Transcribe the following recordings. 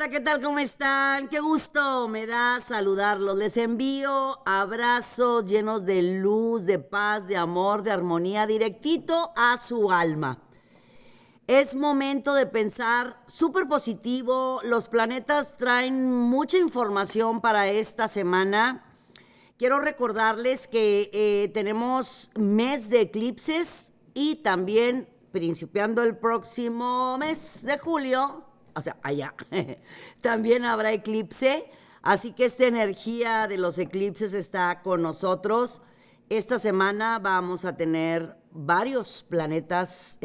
Hola, ¿qué tal? ¿Cómo están? Qué gusto me da saludarlos. Les envío abrazos llenos de luz, de paz, de amor, de armonía, directito a su alma. Es momento de pensar súper positivo. Los planetas traen mucha información para esta semana. Quiero recordarles que tenemos mes de eclipses y también principiando el próximo mes de julio, o sea, allá, también habrá eclipse. Así que esta energía de los eclipses está con nosotros. Esta semana vamos a tener varios planetas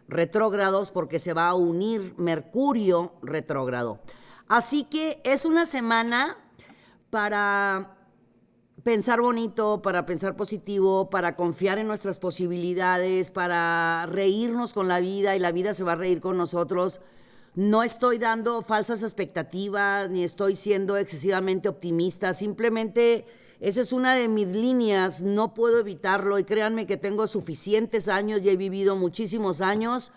retrógrados porque se va a unir Mercurio retrógrado. Así que es una semana para pensar bonito, para pensar positivo, para confiar en nuestras posibilidades, para reírnos con la vida y la vida se va a reír con nosotros. No estoy dando falsas expectativas, ni estoy siendo excesivamente optimista, simplemente esa es una de mis líneas, no puedo evitarlo y créanme que tengo suficientes años y he vivido muchísimos años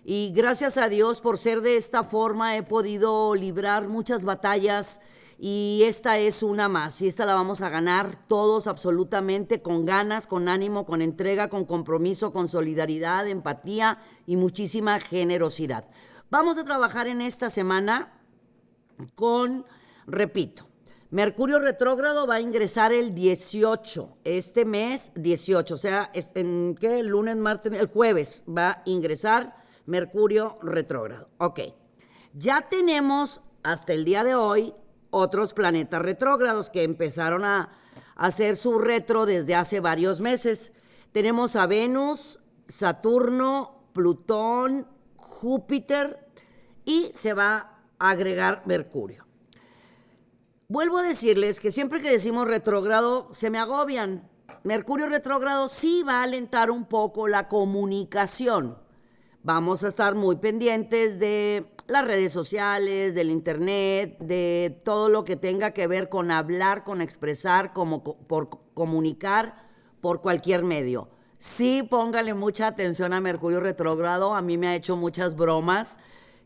y gracias a Dios por ser de esta forma he podido librar muchas batallas y esta es una más y esta la vamos a ganar todos absolutamente con ganas, con ánimo, con entrega, con compromiso, con solidaridad, empatía y muchísima generosidad. Vamos a trabajar en esta semana con, repito, Mercurio retrógrado va a ingresar el 18, este mes 18, o sea, ¿en qué? El lunes, martes, el jueves va a ingresar Mercurio retrógrado. Ok, ya tenemos hasta el día de hoy otros planetas retrógrados que empezaron a hacer su retro desde hace varios meses. Tenemos a Venus, Saturno, Plutón, Júpiter y se va a agregar Mercurio. Vuelvo a decirles que siempre que decimos retrógrado se me agobian. Mercurio retrógrado sí va a alentar un poco la comunicación. Vamos a estar muy pendientes de las redes sociales, del internet, de todo lo que tenga que ver con hablar, con expresar, como por comunicar por cualquier medio. Sí, póngale mucha atención a Mercurio retrógrado. A mí me ha hecho muchas bromas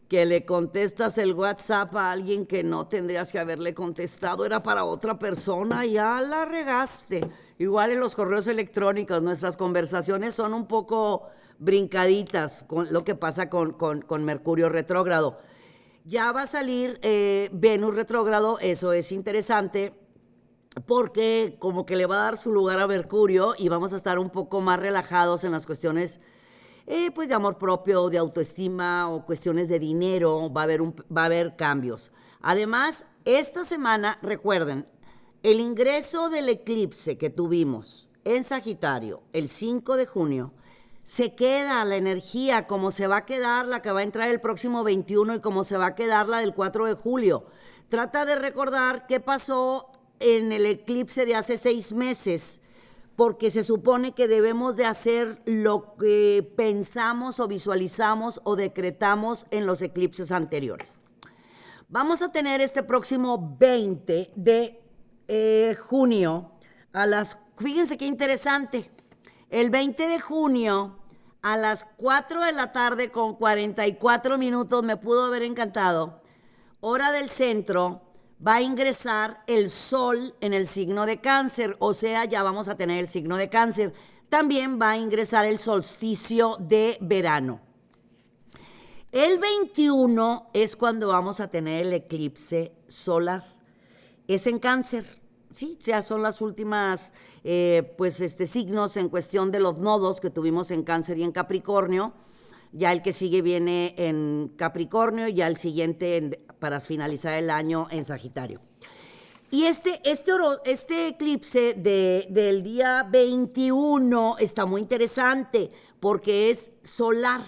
que le contestas el WhatsApp a alguien que no tendrías que haberle contestado, era para otra persona, ya la regaste. Igual en los correos electrónicos, nuestras conversaciones son un poco brincaditas con lo que pasa con Mercurio retrógrado. Ya va a salir Venus retrógrado, eso es interesante, porque como que le va a dar su lugar a Mercurio y vamos a estar un poco más relajados en las cuestiones pues de amor propio, de autoestima o cuestiones de dinero, va a haber cambios. Además, esta semana, recuerden, el ingreso del eclipse que tuvimos en Sagitario el 5 de junio, se queda la energía como se va a quedar la que va a entrar el próximo 21 y como se va a quedar la del 4 de julio. Trata de recordar qué pasó en el eclipse de hace 6 meses, porque se supone que debemos de hacer lo que pensamos o visualizamos o decretamos en los eclipses anteriores. Vamos a tener este próximo 20 de junio fíjense qué interesante, el 20 de junio a las 4 de la tarde con 44 minutos, me pudo haber encantado, hora del centro, va a ingresar el Sol en el signo de Cáncer, o sea, ya vamos a tener el signo de Cáncer. También va a ingresar el solsticio de verano. El 21 es cuando vamos a tener el eclipse solar. Es en Cáncer. Sí, ya son las últimas signos en cuestión de los nodos que tuvimos en Cáncer y en Capricornio. Ya el que sigue viene en Capricornio, ya el siguiente para finalizar el año en Sagitario. Y este eclipse del día 21 está muy interesante porque es solar.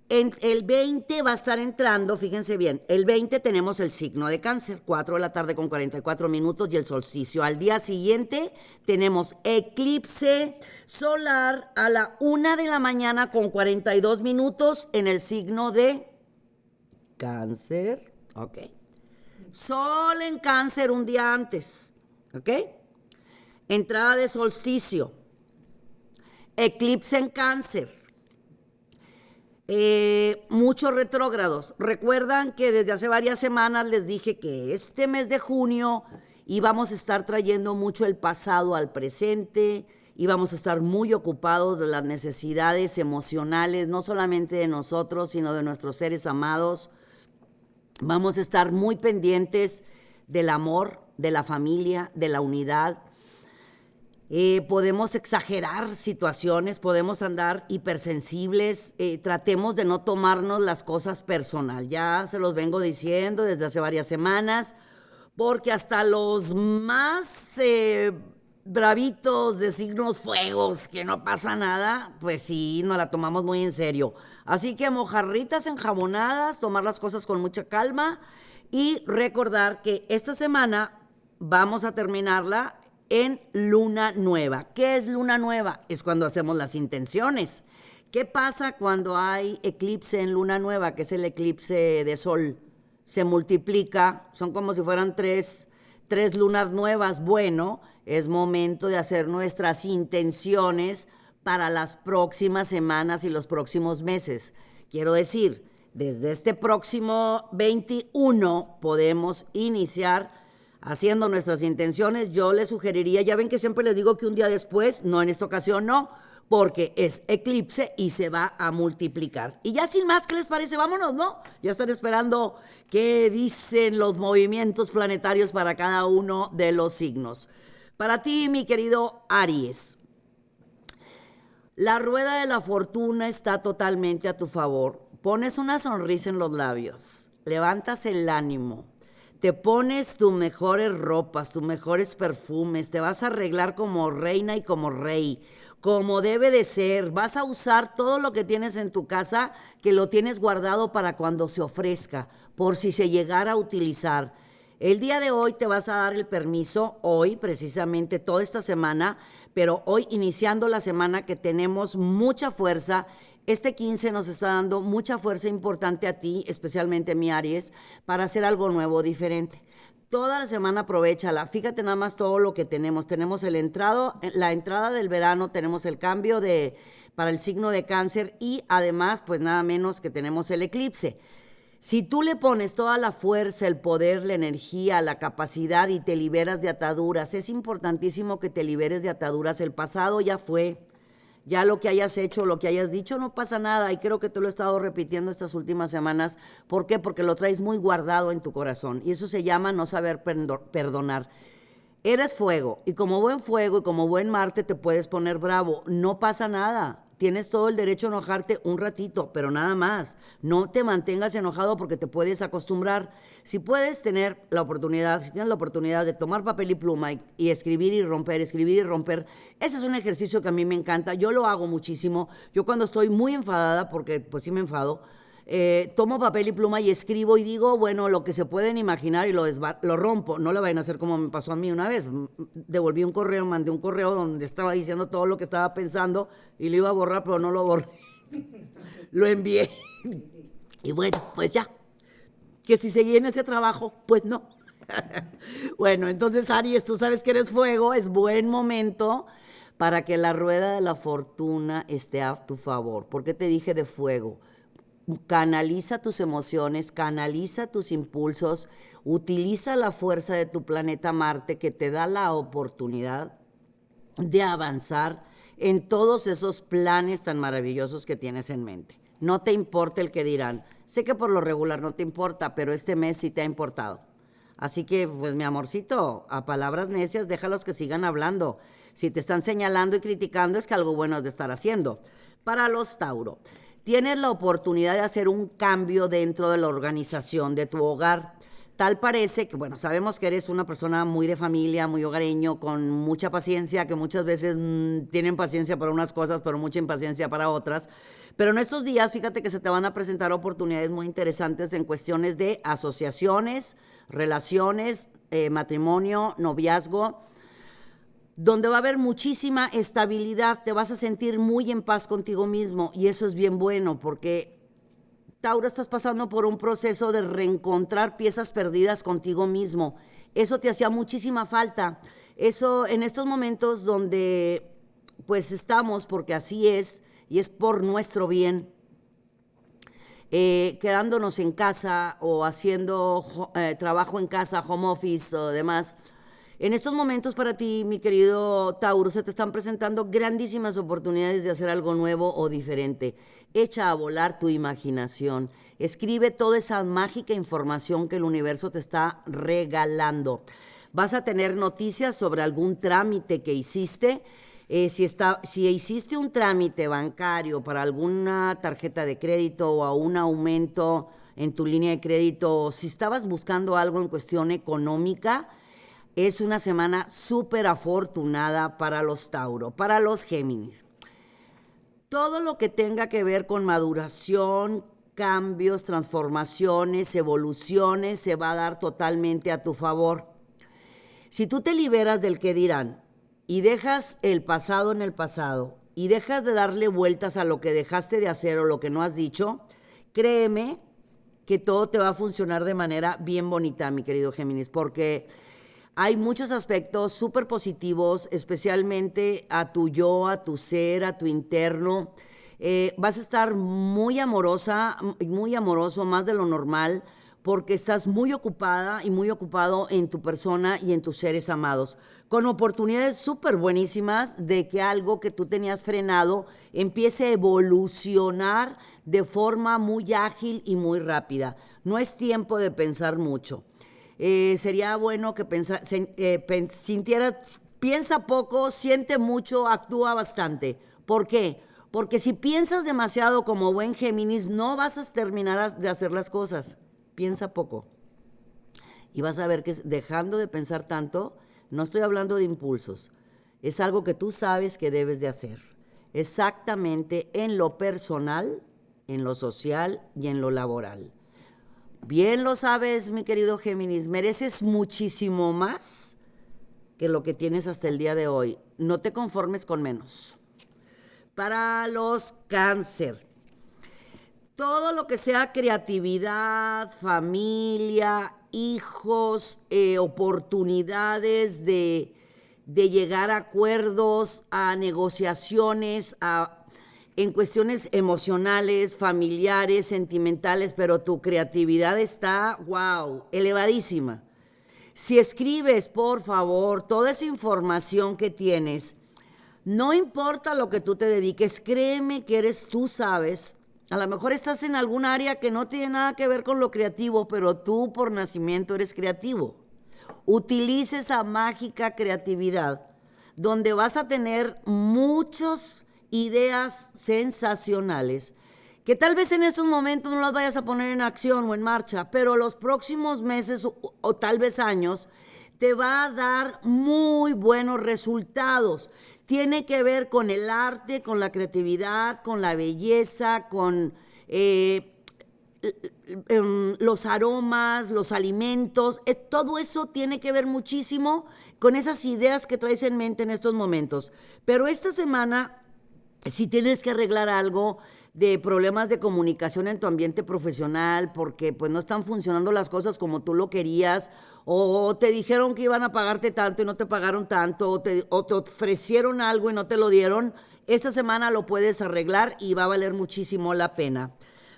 En el 20 va a estar entrando, fíjense bien, el 20 tenemos el signo de Cáncer, 4 de la tarde con 44 minutos y el solsticio. Al día siguiente tenemos eclipse solar a la 1 de la mañana con 42 minutos en el signo de Cáncer. Ok. Sol en Cáncer un día antes. Ok. Entrada de solsticio. Eclipse en Cáncer. Muchos retrógrados. Recuerdan que desde hace varias semanas les dije que este mes de junio íbamos a estar trayendo mucho el pasado al presente, íbamos a estar muy ocupados de las necesidades emocionales, no solamente de nosotros, sino de nuestros seres amados. Vamos a estar muy pendientes del amor, de la familia, de la unidad. Podemos exagerar situaciones, podemos andar hipersensibles, tratemos de no tomarnos las cosas personal. Ya se los vengo diciendo desde hace varias semanas, porque hasta los más bravitos de signos fuegos, que no pasa nada, pues sí, nos la tomamos muy en serio. Así que mojarritas enjabonadas, tomar las cosas con mucha calma y recordar que esta semana vamos a terminarla en luna nueva. ¿Qué es luna nueva? Es cuando hacemos las intenciones. ¿Qué pasa cuando hay eclipse en luna nueva, que es el eclipse de sol? Se multiplica, son como si fueran tres lunas nuevas. Bueno, es momento de hacer nuestras intenciones para las próximas semanas y los próximos meses. Quiero decir, desde este próximo 21 podemos iniciar haciendo nuestras intenciones. Yo les sugeriría, ya ven que siempre les digo que un día después, no, en esta ocasión no, porque es eclipse y se va a multiplicar. Y ya sin más, ¿qué les parece? Vámonos, ¿no? Ya están esperando qué dicen los movimientos planetarios para cada uno de los signos. Para ti, mi querido Aries, la rueda de la fortuna está totalmente a tu favor. Pones una sonrisa en los labios, levantas el ánimo, te pones tus mejores ropas, tus mejores perfumes, te vas a arreglar como reina y como rey, como debe de ser. Vas a usar todo lo que tienes en tu casa, que lo tienes guardado para cuando se ofrezca, por si se llegara a utilizar. El día de hoy te vas a dar el permiso, hoy precisamente toda esta semana, pero hoy iniciando la semana que tenemos mucha fuerza. Este 15 nos está dando mucha fuerza importante a ti, especialmente mi Aries, para hacer algo nuevo, diferente. Toda la semana aprovéchala. Fíjate nada más todo lo que tenemos. Tenemos la entrada del verano, tenemos el cambio para el signo de Cáncer y además, pues nada menos que tenemos el eclipse. Si tú le pones toda la fuerza, el poder, la energía, la capacidad y te liberas de ataduras, es importantísimo que te liberes de ataduras. El pasado ya fue. Ya lo que hayas hecho, lo que hayas dicho, no pasa nada. Y creo que te lo he estado repitiendo estas últimas semanas. ¿Por qué? Porque lo traes muy guardado en tu corazón. Y eso se llama no saber perdonar. Eres fuego. Y como buen fuego y como buen Marte te puedes poner bravo. No pasa nada. Tienes todo el derecho a enojarte un ratito, pero nada más. No te mantengas enojado porque te puedes acostumbrar. Si puedes tener la oportunidad, si tienes la oportunidad de tomar papel y pluma y escribir y romper, ese es un ejercicio que a mí me encanta. Yo lo hago muchísimo. Yo cuando estoy muy enfadada, porque pues sí me enfado, tomo papel y pluma y escribo y digo, bueno, lo que se pueden imaginar y lo rompo. No le vayan a hacer como me pasó a mí una vez. Devolví un correo, mandé un correo donde estaba diciendo todo lo que estaba pensando y lo iba a borrar, pero no lo borré. Lo envié. Y bueno, pues ya. Que si seguí en ese trabajo, pues no. Bueno, entonces Aries, tú sabes que eres fuego, es buen momento para que la rueda de la fortuna esté a tu favor. ¿Por qué te dije de fuego? Canaliza tus emociones, canaliza tus impulsos, utiliza la fuerza de tu planeta Marte que te da la oportunidad de avanzar en todos esos planes tan maravillosos que tienes en mente. No te importa el que dirán. Sé que por lo regular no te importa, pero este mes sí te ha importado. Así que, pues mi amorcito, a palabras necias, déjalos que sigan hablando. Si te están señalando y criticando es que algo bueno has de estar haciendo. Para los Tauro, tienes la oportunidad de hacer un cambio dentro de la organización de tu hogar. Tal parece que, bueno, sabemos que eres una persona muy de familia, muy hogareño, con mucha paciencia, que muchas veces tienen paciencia para unas cosas, pero mucha impaciencia para otras. Pero en estos días, fíjate que se te van a presentar oportunidades muy interesantes en cuestiones de asociaciones, relaciones, matrimonio, noviazgo, donde va a haber muchísima estabilidad, te vas a sentir muy en paz contigo mismo y eso es bien bueno porque Tauro, estás pasando por un proceso de reencontrar piezas perdidas contigo mismo. Eso te hacía muchísima falta. Eso en estos momentos donde pues estamos, porque así es y es por nuestro bien. quedándonos en casa o haciendo trabajo en casa, home office o demás. En estos momentos para ti, mi querido Tauro, se te están presentando grandísimas oportunidades de hacer algo nuevo o diferente. Echa a volar tu imaginación. Escribe toda esa mágica información que el universo te está regalando. Vas a tener noticias sobre algún trámite que hiciste. Si hiciste un trámite bancario para alguna tarjeta de crédito o a un aumento en tu línea de crédito, o si estabas buscando algo en cuestión económica, es una semana súper afortunada para los Tauro, para los Géminis. Todo lo que tenga que ver con maduración, cambios, transformaciones, evoluciones, se va a dar totalmente a tu favor. Si tú te liberas del qué dirán y dejas el pasado en el pasado y dejas de darle vueltas a lo que dejaste de hacer o lo que no has dicho, créeme que todo te va a funcionar de manera bien bonita, mi querido Géminis, porque hay muchos aspectos súper positivos, especialmente a tu yo, a tu ser, a tu interno. Vas a estar muy amorosa, muy amoroso, más de lo normal, porque estás muy ocupada y muy ocupado en tu persona y en tus seres amados, con oportunidades súper buenísimas de que algo que tú tenías frenado empiece a evolucionar de forma muy ágil y muy rápida. No es tiempo de pensar mucho. Sería bueno que sintieras, piensa poco, siente mucho, actúa bastante. ¿Por qué? Porque si piensas demasiado como buen Géminis, no vas a terminar de hacer las cosas. Piensa poco. Y vas a ver que dejando de pensar tanto, no estoy hablando de impulsos, es algo que tú sabes que debes de hacer. Exactamente en lo personal, en lo social y en lo laboral. Bien lo sabes, mi querido Géminis, mereces muchísimo más que lo que tienes hasta el día de hoy. No te conformes con menos. Para los Cáncer, todo lo que sea creatividad, familia, hijos, oportunidades de llegar a acuerdos, a negociaciones, en cuestiones emocionales, familiares, sentimentales, pero tu creatividad está, wow, elevadísima. Si escribes, por favor, toda esa información que tienes, no importa lo que tú te dediques, créeme que tú sabes, a lo mejor estás en algún área que no tiene nada que ver con lo creativo, pero tú por nacimiento eres creativo. Utiliza esa mágica creatividad, donde vas a tener muchas ideas sensacionales, que tal vez en estos momentos no las vayas a poner en acción o en marcha, pero los próximos meses o tal vez años te va a dar muy buenos resultados. Tiene que ver con el arte, con la creatividad, con la belleza, con los aromas, los alimentos, todo eso tiene que ver muchísimo con esas ideas que traes en mente en estos momentos. Pero esta semana, si tienes que arreglar algo de problemas de comunicación en tu ambiente profesional, porque pues no están funcionando las cosas como tú lo querías, o te dijeron que iban a pagarte tanto y no te pagaron tanto, o te ofrecieron algo y no te lo dieron, esta semana lo puedes arreglar y va a valer muchísimo la pena.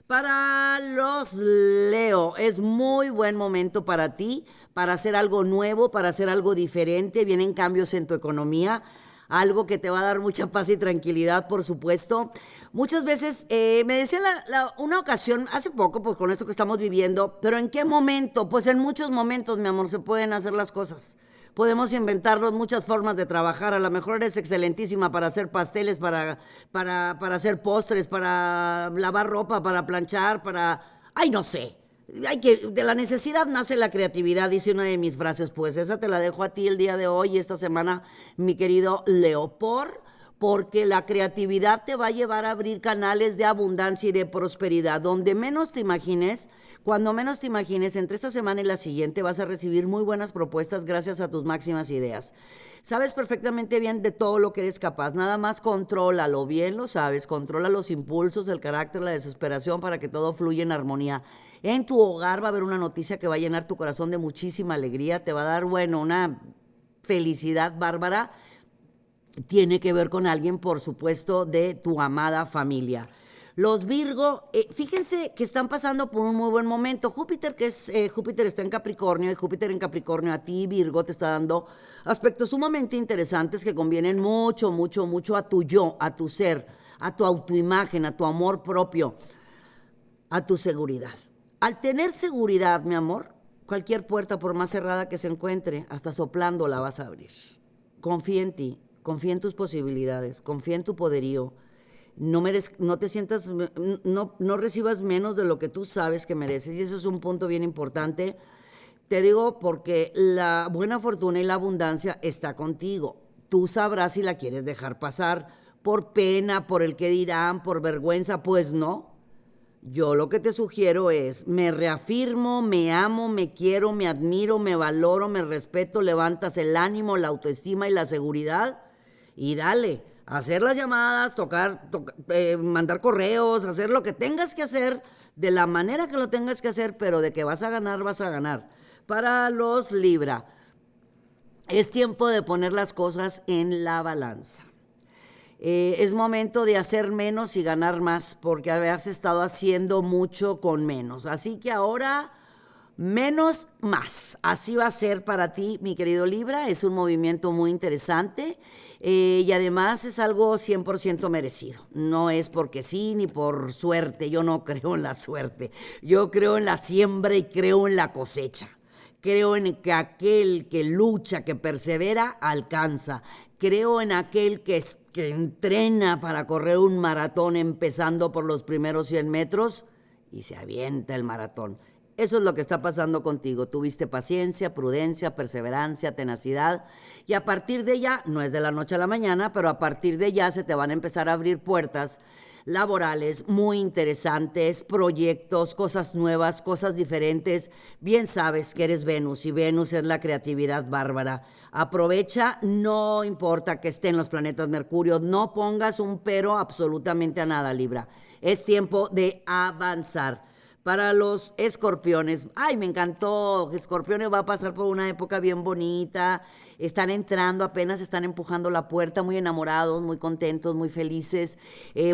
Para los Leo, es muy buen momento para ti, para hacer algo nuevo, para hacer algo diferente. Vienen cambios en tu economía, algo que te va a dar mucha paz y tranquilidad, por supuesto. Muchas veces, me decía una ocasión, hace poco, pues con esto que estamos viviendo, pero ¿en qué momento? Pues en muchos momentos, mi amor, se pueden hacer las cosas. Podemos inventarnos muchas formas de trabajar. A lo mejor eres excelentísima para hacer pasteles, para hacer postres, para lavar ropa, para planchar, ay, no sé. De la necesidad nace la creatividad, dice una de mis frases, pues esa te la dejo a ti el día de hoy, esta semana, mi querido Leo, porque la creatividad te va a llevar a abrir canales de abundancia y de prosperidad, donde menos te imagines. Cuando menos te imagines, entre esta semana y la siguiente vas a recibir muy buenas propuestas gracias a tus máximas ideas. Sabes perfectamente bien de todo lo que eres capaz, nada más contrólalo, bien lo sabes, controla los impulsos, el carácter, la desesperación para que todo fluya en armonía. En tu hogar va a haber una noticia que va a llenar tu corazón de muchísima alegría, te va a dar, bueno, una felicidad bárbara. Tiene que ver con alguien, por supuesto, de tu amada familia. Los Virgo, fíjense que están pasando por un muy buen momento. Júpiter, Júpiter está en Capricornio, y Júpiter en Capricornio a ti, Virgo, te está dando aspectos sumamente interesantes que convienen mucho, mucho, mucho a tu yo, a tu ser, a tu autoimagen, a tu amor propio, a tu seguridad. Al tener seguridad, mi amor, cualquier puerta, por más cerrada que se encuentre, hasta soplando la vas a abrir. Confía en ti, confía en tus posibilidades, confía en tu poderío. No te sientas, no recibas menos de lo que tú sabes que mereces, y eso es un punto bien importante. Te digo porque la buena fortuna y la abundancia está contigo. Tú sabrás si la quieres dejar pasar por pena, por el que dirán, por vergüenza. Pues no. Yo lo que te sugiero es, me reafirmo, me amo, me quiero, me admiro, me valoro, me respeto, levantas el ánimo, la autoestima y la seguridad, y dale, hacer las llamadas, mandar correos, hacer lo que tengas que hacer, de la manera que lo tengas que hacer, pero de que vas a ganar, vas a ganar. Para los Libra, es tiempo de poner las cosas en la balanza. Es momento de hacer menos y ganar más, porque habías estado haciendo mucho con menos. Así que ahora, menos más. Así va a ser para ti, mi querido Libra. Es un movimiento muy interesante, y además es algo 100% merecido. No es porque sí ni por suerte. Yo no creo en la suerte. Yo creo en la siembra y creo en la cosecha. Creo en que aquel que lucha, que persevera, alcanza. Creo en aquel que entrena para correr un maratón empezando por los primeros 100 metros y se avienta el maratón. Eso es lo que está pasando contigo. Tuviste paciencia, prudencia, perseverancia, tenacidad, y a partir de ya, no es de la noche a la mañana, pero a partir de ya se te van a empezar a abrir puertas laborales muy interesantes, proyectos, cosas nuevas, cosas diferentes. Bien sabes que eres Venus, y Venus es la creatividad bárbara. Aprovecha, no importa que estén los planetas Mercurio, no pongas un pero absolutamente a nada, Libra. Es tiempo de avanzar. Para los escorpiones, ay, me encantó. Escorpiones va a pasar por una época bien bonita. Están entrando, apenas están empujando la puerta, muy enamorados, muy contentos, muy felices,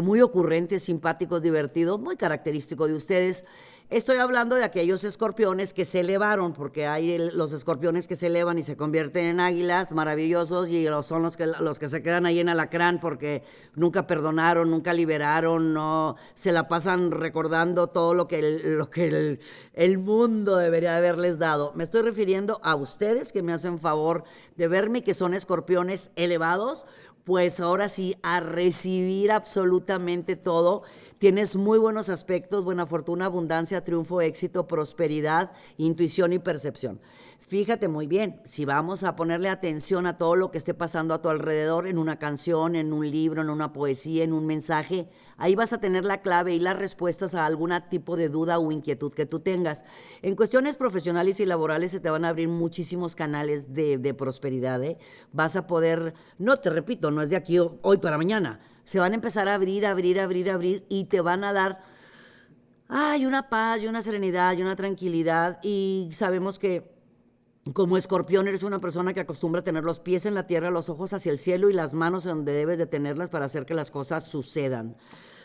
muy ocurrentes, simpáticos, divertidos, muy característico de ustedes. Estoy hablando de aquellos escorpiones que se elevaron, porque hay los escorpiones que se elevan y se convierten en águilas maravillosos, y son los que se quedan ahí en alacrán porque nunca perdonaron, nunca liberaron, no se la pasan recordando todo lo que el mundo debería haberles dado. Me estoy refiriendo a ustedes que me hacen favor de verme, que son escorpiones elevados. Pues ahora sí, a recibir absolutamente todo. Tienes muy buenos aspectos, buena fortuna, abundancia, triunfo, éxito, prosperidad, intuición y percepción. Fíjate muy bien, si vamos a ponerle atención a todo lo que esté pasando a tu alrededor, en una canción, en un libro, en una poesía, en un mensaje, ahí vas a tener la clave y las respuestas a algún tipo de duda o inquietud que tú tengas. En cuestiones profesionales y laborales se te van a abrir muchísimos canales de prosperidad, ¿eh? Vas a poder, no te repito, no es de aquí hoy para mañana, se van a empezar a abrir, y te van a dar una paz y una serenidad y una tranquilidad. Y sabemos que como escorpión eres una persona que acostumbra a tener los pies en la tierra, los ojos hacia el cielo y las manos donde debes de tenerlas para hacer que las cosas sucedan.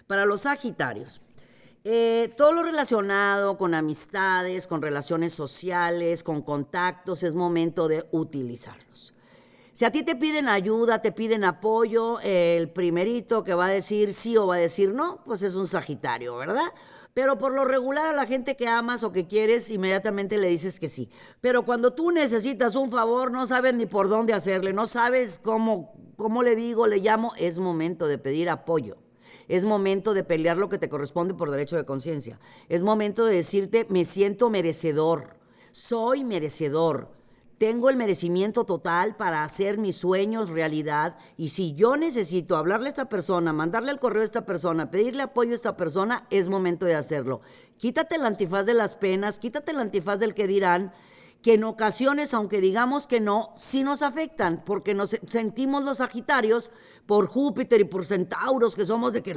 Para los Sagitarios, todo lo relacionado con amistades, con relaciones sociales, con contactos, es momento de utilizarlos. Si a ti te piden ayuda, te piden apoyo, el primerito que va a decir sí o va a decir no, pues es un Sagitario, ¿verdad? Pero por lo regular a la gente que amas o que quieres, inmediatamente le dices que sí. Pero cuando tú necesitas un favor, no sabes ni por dónde hacerle, no sabes cómo le digo, le llamo, es momento de pedir apoyo. Es momento de pelear lo que te corresponde por derecho de conciencia. Es momento de decirte, me siento merecedor, soy merecedor. Tengo el merecimiento total para hacer mis sueños realidad, y si yo necesito hablarle a esta persona, mandarle el correo a esta persona, pedirle apoyo a esta persona, es momento de hacerlo. Quítate el antifaz de las penas, quítate el antifaz del que dirán, que en ocasiones, aunque digamos que no, sí nos afectan, porque nos sentimos los Sagitarios por Júpiter y por Centauros, que somos de que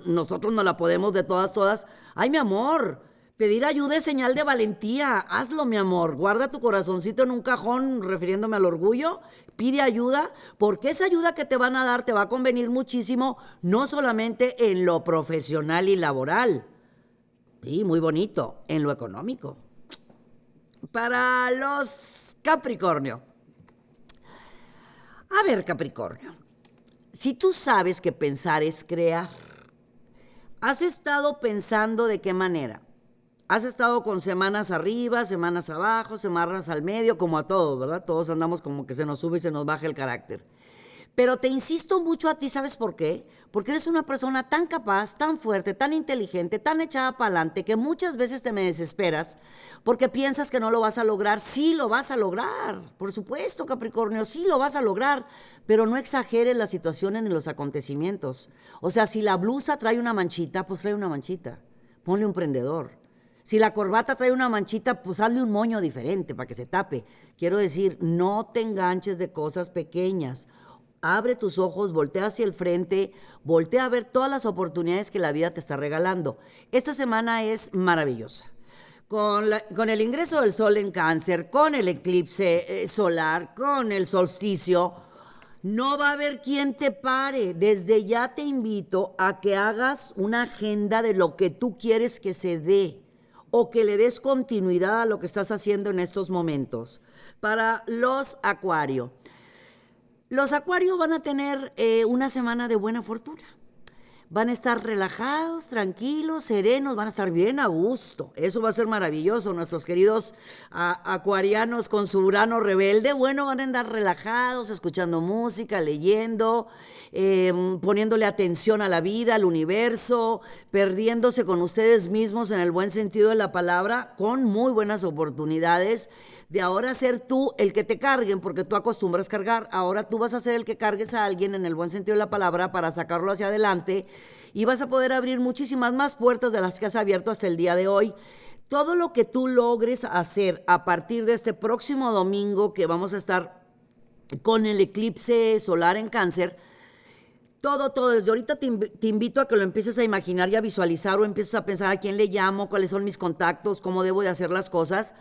nosotros no la podemos de todas. Ay, mi amor, Pedir ayuda es señal de valentía. Hazlo, mi amor. Guarda tu corazoncito en un cajón, refiriéndome al orgullo. Pide ayuda, porque esa ayuda que te van a dar te va a convenir muchísimo, no solamente en lo profesional y laboral. Sí, muy bonito, en lo económico. Para los Capricornio. A ver, Capricornio, si tú sabes que pensar es crear, ¿has estado pensando de qué manera? ¿Has estado con semanas arriba, semanas abajo, semanas al medio, como a todos, ¿verdad? Todos andamos como que se nos sube y se nos baja el carácter. Pero te insisto mucho a ti, ¿sabes por qué? Porque eres una persona tan capaz, tan fuerte, tan inteligente, tan echada para adelante, que muchas veces te me desesperas porque piensas que no lo vas a lograr. Sí lo vas a lograr, por supuesto, Capricornio, sí lo vas a lograr, pero no exageres las situaciones ni los acontecimientos. O sea, si la blusa trae una manchita, pues trae una manchita. Ponle un prendedor. Si la corbata trae una manchita, pues hazle un moño diferente para que se tape. Quiero decir, no te enganches de cosas pequeñas. Abre tus ojos, voltea hacia el frente, voltea a ver todas las oportunidades que la vida te está regalando. Esta semana es maravillosa. Con el ingreso del sol en Cáncer, con el eclipse solar, con el solsticio, no va a haber quien te pare. Desde ya te invito a que hagas una agenda de lo que tú quieres que se dé o que le des continuidad a lo que estás haciendo en estos momentos. Para los Acuario. Los Acuarios van a tener una semana de buena fortuna. Van a estar relajados, tranquilos, serenos, van a estar bien a gusto. Eso va a ser maravilloso. Nuestros queridos acuarianos con su Urano rebelde, bueno, van a andar relajados, escuchando música, leyendo, poniéndole atención a la vida, al universo, perdiéndose con ustedes mismos en el buen sentido de la palabra, con muy buenas oportunidades de ahora ser tú el que te carguen, porque tú acostumbras cargar. Ahora tú vas a ser el que cargues a alguien en el buen sentido de la palabra para sacarlo hacia adelante y vas a poder abrir muchísimas más puertas de las que has abierto hasta el día de hoy. Todo lo que tú logres hacer a partir de este próximo domingo, que vamos a estar con el eclipse solar en Cáncer, todo, desde ahorita te invito a que lo empieces a imaginar y a visualizar, o empieces a pensar a quién le llamo, cuáles son mis contactos, cómo debo de hacer las cosas.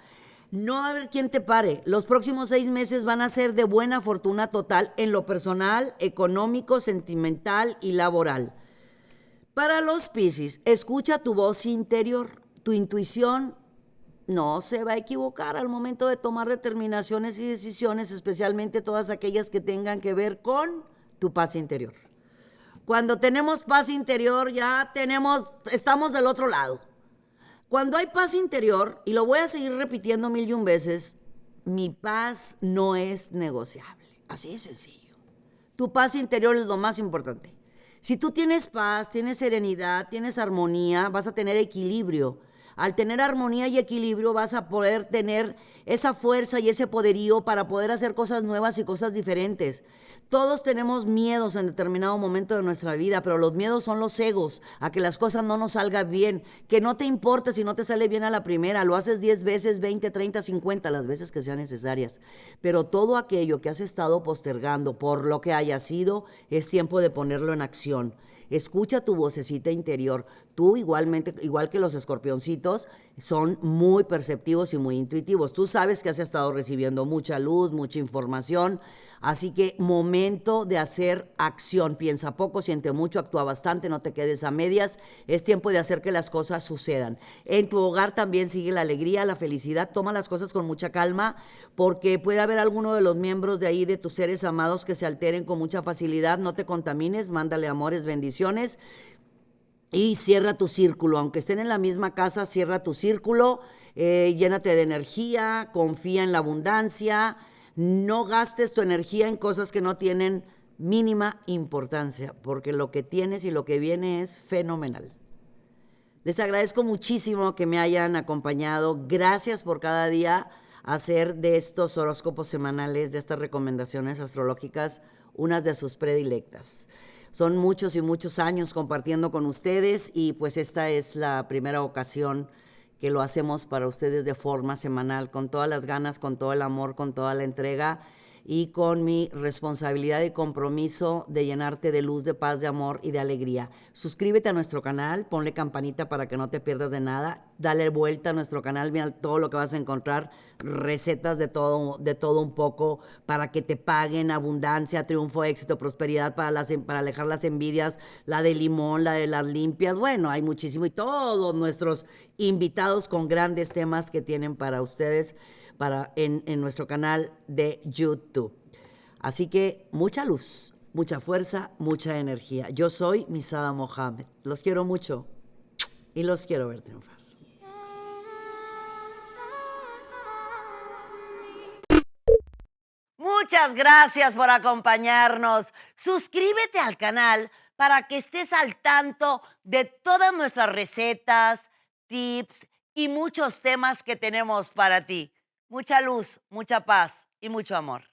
No va a haber quien te pare. Los próximos 6 meses van a ser de buena fortuna total en lo personal, económico, sentimental y laboral. Para los Piscis, escucha tu voz interior. Tu intuición no se va a equivocar al momento de tomar determinaciones y decisiones, especialmente todas aquellas que tengan que ver con tu paz interior. Cuando tenemos paz interior, estamos del otro lado. Cuando hay paz interior, y lo voy a seguir repitiendo 1001 veces, mi paz no es negociable. Así de sencillo. Tu paz interior es lo más importante. Si tú tienes paz, tienes serenidad, tienes armonía, vas a tener equilibrio. Al tener armonía y equilibrio vas a poder tener esa fuerza y ese poderío para poder hacer cosas nuevas y cosas diferentes. Todos tenemos miedos en determinado momento de nuestra vida, pero los miedos son los egos, a que las cosas no nos salgan bien, que no te importe si no te sale bien a la primera, lo haces 10 veces, 20, 30, 50, las veces que sean necesarias. Pero todo aquello que has estado postergando por lo que haya sido, es tiempo de ponerlo en acción. Escucha tu vocecita interior. Tú igualmente, igual que los escorpioncitos, son muy perceptivos y muy intuitivos. Tú sabes que has estado recibiendo mucha luz, mucha información. Así que momento de hacer acción. Piensa poco, siente mucho, actúa bastante, no te quedes a medias. Es tiempo de hacer que las cosas sucedan. En tu hogar también sigue la alegría, la felicidad. Toma las cosas con mucha calma, porque puede haber alguno de los miembros de ahí, de tus seres amados, que se alteren con mucha facilidad. No te contamines, mándale amores, bendiciones. Y cierra tu círculo, aunque estén en la misma casa, cierra tu círculo, llénate de energía, confía en la abundancia. No gastes tu energía en cosas que no tienen mínima importancia, porque lo que tienes y lo que viene es fenomenal. Les agradezco muchísimo que me hayan acompañado. Gracias por cada día hacer de estos horóscopos semanales, de estas recomendaciones astrológicas, unas de sus predilectas. Son muchos y muchos años compartiendo con ustedes, y pues esta es la primera ocasión que lo hacemos para ustedes de forma semanal, con todas las ganas, con todo el amor, con toda la entrega, y con mi responsabilidad y compromiso de llenarte de luz, de paz, de amor y de alegría. Suscríbete a nuestro canal, ponle campanita para que no te pierdas de nada, dale vuelta a nuestro canal, mira todo lo que vas a encontrar, recetas de todo un poco para que te paguen, abundancia, triunfo, éxito, prosperidad, para alejar las envidias, la de limón, la de las limpias, bueno, hay muchísimo y todos nuestros invitados con grandes temas que tienen para ustedes en nuestro canal de YouTube. Así que mucha luz, mucha fuerza, mucha energía. Yo soy Misada Mohamed. Los quiero mucho y los quiero ver triunfar. Muchas gracias por acompañarnos. Suscríbete al canal para que estés al tanto de todas nuestras recetas, tips y muchos temas que tenemos para ti. Mucha luz, mucha paz y mucho amor.